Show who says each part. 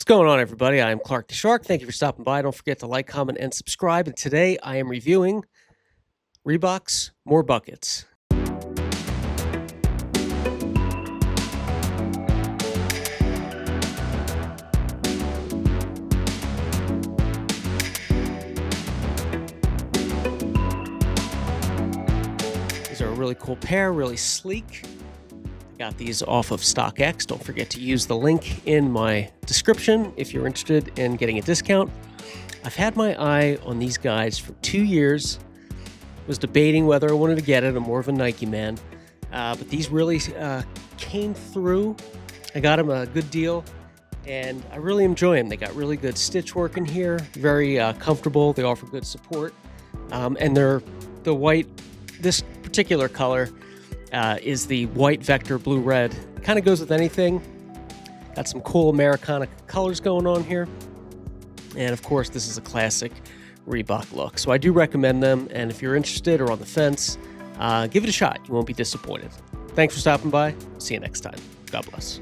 Speaker 1: What's going on, everybody? I'm ClarkTheShark. Thank you for stopping by. Don't forget to like, comment, and subscribe. And today I am reviewing Reebok's More Buckets. These are a really cool pair, really sleek. Got these off of StockX. Don't forget to use the link in my description if you're interested in getting a discount. I've had my eye on these guys for 2 years. Was debating whether I wanted to get it. I'm more of a Nike man. But these really came through. I got them a good deal, and I really enjoy them. They got really good stitch work in here, very comfortable. They offer good support. And they're the white, this particular color is the white vector blue red. Kind of goes with anything. Got some cool Americana colors going on here. And of course, this is a classic Reebok look. So I do recommend them. And if you're interested or on the fence, give it a shot. You won't be disappointed. Thanks for stopping by. See you next time. God bless.